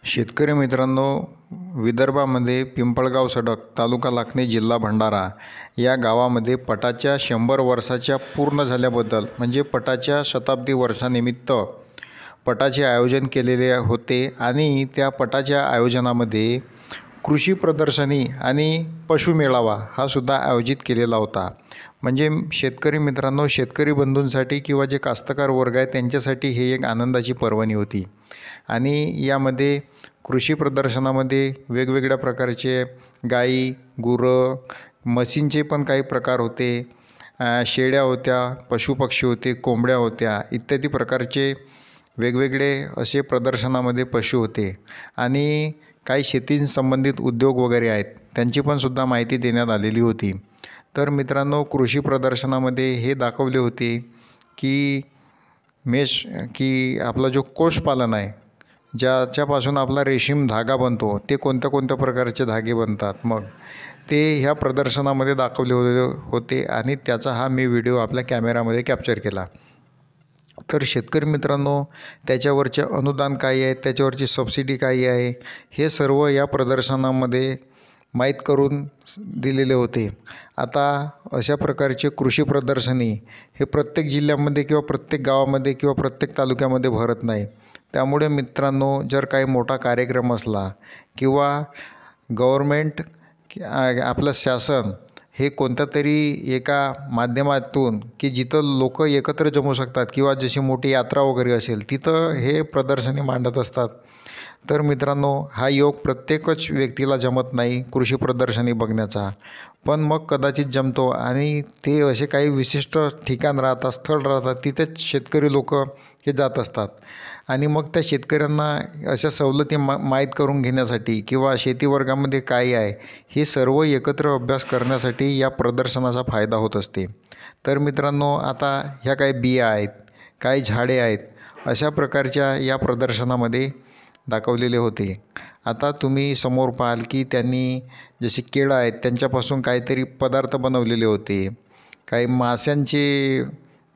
शेतकरी मित्रांनो, विदर्भामध्ये पिंपळगाव सडक, तालुका लाखनी, जिल्हा भंडारा या गावामध्ये पटाच्या 100 वर्षाच्या पूर्ण झाल्याबद्दल म्हणजे पटाच्या शताब्दी वर्षानिमित्त पटाचे आयोजन केलेले होते आणि त्या पटाच्या आयोजनामध्ये कृषी प्रदर्शनी आणि पशुमेळावा हा सुद्धा आयोजित केलेला होता. म्हणजे शेतकरी मित्रांनो, शेतकरी बंधूंसाठी किंवा जे कास्तकार वर्ग आहे त्यांच्यासाठी हे एक आनंदाची पर्वणी होती. आणि यामध्ये कृषी प्रदर्शनामध्ये वेगवेगळ्या प्रकारचे गाई, गुरं, म्हशींचे पण काही प्रकार होते, शेळ्या होत्या, पशुपक्षी होते, कोंबड्या होत्या, इत्यादी प्रकारचे वेगवेगळे असे प्रदर्शनामध्ये पशु होते. आणि काही शेतीसंबंधित उद्योग वगैरे आहेत त्यांची पण सुद्धा माहिती देण्यात आलेली होती. तर मित्रांनो, कृषी प्रदर्शनामध्ये हे दाखवले होते की आपला जो कोषपालन आहे, ज्याच्यापासून आपला रेशीम धागा बनतो, ते कोणत्या कोणत्या प्रकारचे धागे बनतात, मग ते ह्या प्रदर्शनामध्ये दाखवले होते आणि त्याचा हा मी व्हिडिओ आपल्या कॅमेरामध्ये कॅप्चर केला. तर शेतकरी मित्रांनो, त्याच्यावरचे अनुदान काय आहे, त्याच्यावरची सबसिडी काय आहे, हे सर्व या प्रदर्शनामध्ये माहीत करून दिलेले होते. आता अशा प्रकारचे कृषी प्रदर्शनी हे प्रत्येक जिल्ह्यामध्ये किंवा प्रत्येक गावामध्ये किंवा प्रत्येक तालुक्यामध्ये भरत नाही. त्यामुळे मित्रांनो, जर काही मोठा कार्यक्रम असला किंवा गव्हर्मेंट आपलं शासन हे कोणत्या तरी एका माध्यमातून की जिथं लोक एकत्र जमू शकतात किंवा जशी मोठी यात्रा वगैरे असेल तिथं हे प्रदर्शनी मांडत असतात. तर मित्रांनो, हा योग प्रत्येकच व्यक्तीला जमत नाही कृषी प्रदर्शनी बघण्याचा, पण मग कदाचित जमतो आणि ते असे काही विशिष्ट ठिकाण राहतात, स्थळ राहतात, तिथेच शेतकरी लोक हे जात असतात. आणि मग त्या शेतकऱ्यांना अशा सवलती माहीत करून घेण्यासाठी किंवा शेती वर्गामध्ये काय आहे हे सर्व एकत्र अभ्यास करण्यासाठी या प्रदर्शनाचा फायदा होत असते. तर मित्रांनो, आता ह्या काही बिया आहेत, काही झाडे आहेत, अशा प्रकारच्या या प्रदर्शनामध्ये दाखवलेले होते. आता तुम्ही समोर पाहाल की त्यांनी जसे केळं आहेत त्यांच्यापासून काहीतरी पदार्थ बनवलेले होते, काही माशांचे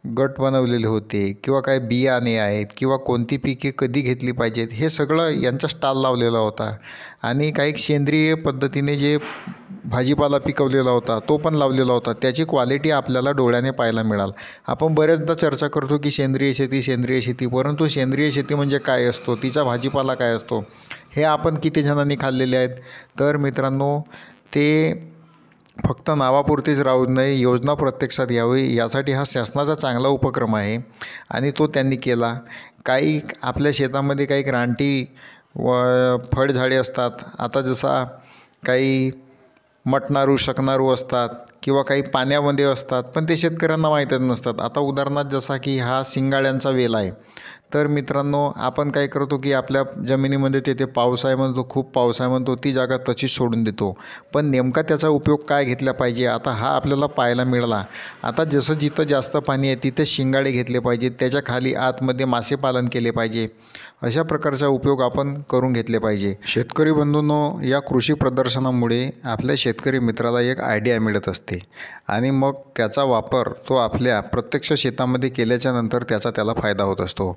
गट बनवलेले होते किंवा काही बियाणे आहेत किंवा कोणती पिके कधी घेतली पाहिजेत, हे सगळं यांचा स्टॉल लावलेला होता. आणि काही सेंद्रिय पद्धतीने जे भाजीपाला पिकवलेला होता तो पण लावलेला होता. त्याची क्वालिटी आपल्याला डोळ्याने पाहायला मिळाल. आपण बऱ्याचदा चर्चा करतो की सेंद्रिय शेती, परंतु सेंद्रिय शेती म्हणजे काय असतो, तिचा भाजीपाला काय असतो, हे आपण किती जणांनी खाल्लेले आहेत. तर मित्रांनो, ते फक्त नावापुरतीच राहू नये, योजना प्रत्यक्षात यावी यासाठी हा शासनाचा चांगला उपक्रम आहे आणि तो त्यांनी केला. काही आपल्या शेतामध्ये काही रानटी फळझाडे असतात, आता जसा काही मटणारू शकणारू असतात किंवा काही पाण्यामध्ये असतात, पण ते शेतकऱ्यांना माहीतच नसतात. आता उदाहरणार्थ जसा की हा शिंगाड्यांचा वेल आहे. तर मित्रांनो, आपण काय करतो की आपल्या जमिनीमध्ये तेथे पाऊस आहे म्हणतो, खूप पाऊस आहे म्हणतो, ती जागा तशीच सोडून देतो, पण नेमका त्याचा उपयोग काय घेतला पाहिजे आता हा आपल्याला पाहायला मिळाला. आता जसं जिथं जास्त पाणी आहे तिथे शिंगाडे घेतले पाहिजेत, त्याच्या खाली आतमध्ये मासे पालन केले पाहिजे, अशा प्रकारचा उपयोग आपण करून घेतले पाहिजे. शेतकरी बंधूंनो, या कृषी प्रदर्शनामुळे आपल्या शेतकरी मित्राला एक आयडिया मिळत असते आणि मग त्याचा वापर तो आपल्या प्रत्यक्ष शेतामध्ये केल्याच्या नंतर त्याला फायदा होत असतो.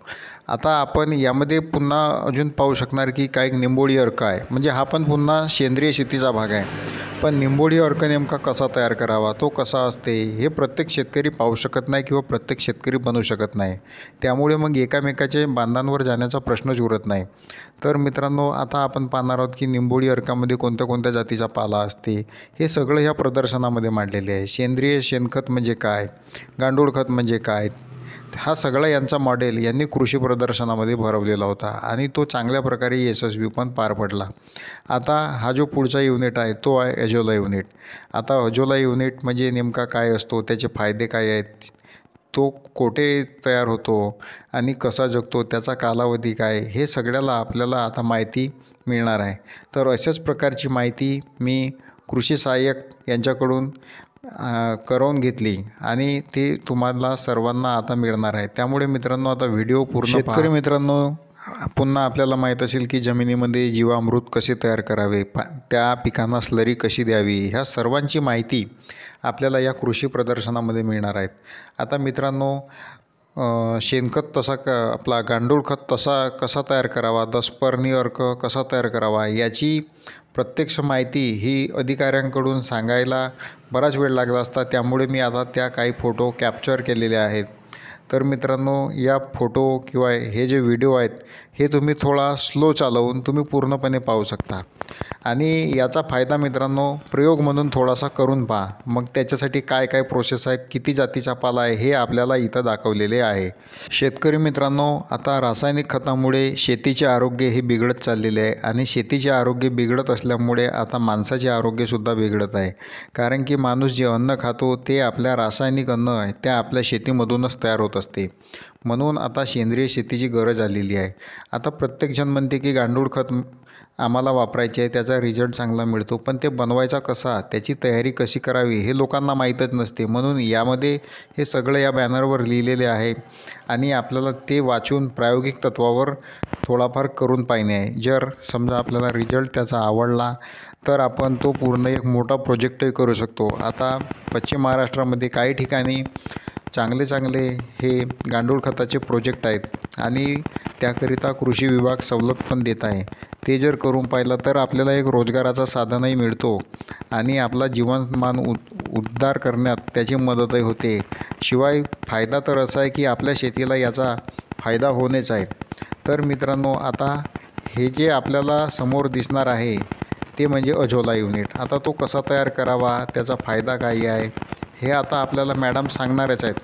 आता आपण यामध्ये पुन्हा अजून पाहू शकणार की काही निंबोळी अर्क आहे, म्हणजे हा पण पुन्हा सेंद्रिय शेतीचा भाग आहे. पण निंबोळी अर्क नेमका कसा तयार करावा, तो कसा असते, हे प्रत्येक शेतकरी पाहू शकत नाही किंवा प्रत्येक शेतकरी बनवू शकत नाही. त्यामुळे मग एकामेकाच्या बांधांवर जाण्याचा प्रश्नच उरत नाही. तर मित्रांनो, आता आपण पाहणार आहोत की निंबोळी अर्कामध्ये कोणत्या कोणत्या जातीचा पाला असते, हे सगळं ह्या प्रदर्शनामध्ये मांडलेले आहे. सेंद्रिय शेणखत म्हणजे काय, गांडूळ खत म्हणजे काय, हा सगळा यांचा मॉडेल यांनी कृषी प्रदर्शनामध्ये भरवलेला होता आणि तो चांगल्या प्रकारे यशस्वी पण पार पडला. आता हा जो पुढचा युनिट आहे तो आहे अजोला युनिट. आता अजोला युनिट म्हणजे नेमका काय असतो, त्याचे फायदे काय आहेत, तो कोठे तयार होतो आणि कसा जगतो, त्याचा कालावधी काय, हे सगळ्याला आपल्याला आता माहिती मिळणार आहे. तर अशाच प्रकारची माहिती मी कृषी सहाय्यक यांच्याकडून करवून घेतली आणि ते तुम्हाला सर्वांना आता मिळणार आहे. त्यामुळे मित्रांनो, आता व्हिडिओ पूर्ण पहा. शेतकरी मित्रांनो, पुन्हा आपल्याला माहीत असेल की जमिनीमध्ये जीवामृत कसे तयार करावे, त्या पिकांना स्लरी कशी द्यावी, ह्या सर्वांची माहिती आपल्याला या कृषी प्रदर्शनामध्ये मिळणार आहेत. आता मित्रांनो, शेणखत आपला गांडूळ खत कसा तयार करावा, दशपर्णी अर्क कसा तयार करावा, याची प्रत्यक्ष माहिती ही अधिकाऱ्यांकडून सांगायला बराच वेळ लागला असता. त्यामुळे मी आता त्या काही फोटो कॅप्चर केलेले आहेत. तर मित्रांनो, या फोटो किंवा हे जे व्हिडिओ आहेत हे तुम्ही थोडा स्लो चालवून तुम्ही पूर्णपणे पाहू शकता. आणि याचा फायदा मित्रांनो प्रयोग म्हणून थोडासा करून पहा. मग त्याच्यासाठी काय काय प्रोसेस आहे, किती जातीचा पाला आहे हे आपल्याला इथं दाखवलेले आहे. शेतकरी मित्रांनो, आता रासायनिक खतामुळे शेतीचे आरोग्य हे बिघडत चाललेले आहे आणि शेतीचे आरोग्य बिघडत असल्यामुळे आता माणसाचे आरोग्यसुद्धा बिघडत आहे. कारण की माणूस जे अन्न खातो ते आपल्या रासायनिक अन्न आहे त्या आपल्या शेतीमधूनच तयार होत असते. म्हणून आता सेंद्रिय शेतीची गरज आलेली आहे. आता प्रत्येकजण म्हणते की गांडूळ खत आम्हाला वापरायचे आहे, त्याचा रिझल्ट चांगला मिळतो, पण ते बनवायचा कसा, त्याची तयारी कशी करावी हे लोकांना माहीतच नसते. म्हणून यामध्ये हे सगळं या बॅनरवर लिहिलेले आहे आणि आपल्याला ते वाचून प्रायोगिक तत्त्वावर थोडाफार करून पाहणे आहे. जर समजा आपल्याला रिझल्ट त्याचा आवडला तर आपण तो पूर्ण एक मोठा प्रोजेक्टही करू शकतो. आता पश्चिम महाराष्ट्रामध्ये काही ठिकाणी चांगले हे गांडूळ खताचे प्रोजेक्ट आहेत आणि त्याकरिता कृषी विभाग सवलत पण देत आहे. ते जर करून पाहिलं तर आपल्याला एक रोजगाराचा साधनही मिळतो आणि आपला जीवनमान उद्धार करण्यात त्याची मदतही होते. शिवाय फायदा तर असा आहे की आपल्या शेतीला याचा फायदा होणेच आहे. तर मित्रांनो, आता हे जे आपल्याला समोर दिसणार आहे ते म्हणजे अझोला युनिट. आता तो कसा तयार करावा, त्याचा फायदा काय आहे हे आता आपल्याला मॅडम सांगणारच आहेत.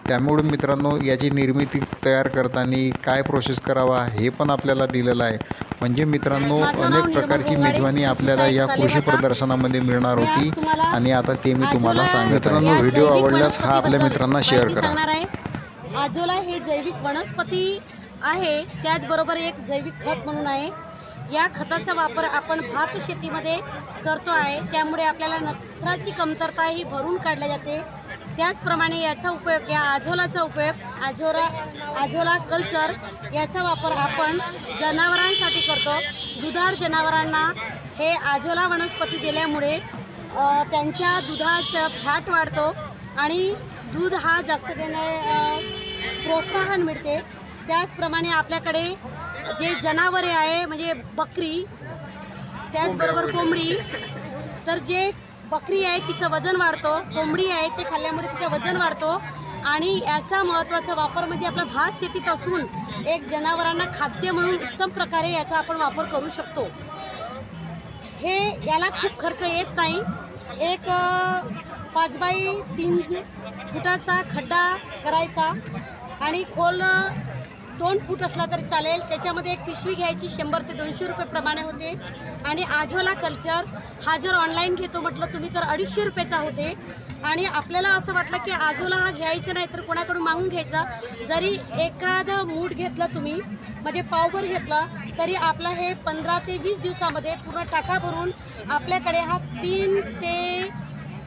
त्यामुळे मित्रांनो, याची निर्मिती तयार करताना काय प्रोसेस करावा हे पण आपल्याला दिलेलं आहे. म्हणजे मित्रांनो, अनेक प्रकारची मेजवानी आपल्याला या कृषी प्रदर्शनामध्ये मिळणार होती आणि आता ते मी तुम्हाला सांगत. मित्रांनो, व्हिडिओ आवडल्यास हा आपल्या मित्रांना शेअर करा. अझोला हे जैविक वनस्पती आहे, त्याचबरोबर एक जैविक खत म्हणून आहे. या खताचा वापर आपण भात शेतीमध्ये करतो आहे, त्यामुळे आपल्याला नत्राची कमतरता ही भरून काढली जाते. त्याचप्रमाणे याचा उपयोग, या अझोलाचा उपयोग अझोला कल्चर याचा वापर आपण जनावरांसाठी करतो. दुधाळ जनावरांना हे अझोला वनस्पती दिल्यामुळे त्यांच्या दुधाचं फॅट वाढतो आणि दूध हा जास्त देणे प्रोत्साहन मिळते. त्याचप्रमाणे आपल्याकडे जे जनावरे आहे म्हणजे बकरी, त्याचबरोबर कोंबडी, तर जे बकरी आहे तिचं वजन वाढतो, कोंबडी आहे ते खाल्ल्यामुळे तिचं वजन वाढतो आणि याचा महत्त्वाचा वापर म्हणजे आपल्या भात शेतीत असून एक जनावरांना खाद्य म्हणून उत्तम प्रकारे याचा आपण वापर करू शकतो. याला खूप खर्च येत नाही. एक 5 बाय 3 फुटाचा खड्डा करायचा आणि खोल 2 फूट असला तरी चालेल. त्याच्यामध्ये एक पिशवी घ्यायची, 100 ते 200 रुपये प्रमाणे होते. आणि अझोला कल्चर हा जर ऑनलाईन घेतो म्हटलं तुम्ही तर 250 रुपयाचा होते. आणि आपल्याला असं वाटलं की अझोला हा घ्यायचा नाही तर कोणाकडून मागून घ्यायचा. जरी एखादं मूठ घेतलं तुम्ही म्हणजे पावभर घेतला तरी आपला हे 15 ते 20 दिवसामध्ये पूर्ण टाका भरून आपल्याकडे हा 3 ते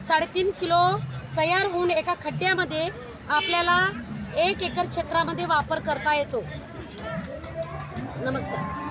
3.5 किलो तयार होऊन एका खड्ड्यामध्ये आपल्याला 1 एकर क्षेत्रामध्ये वापर करता येतो. नमस्कार.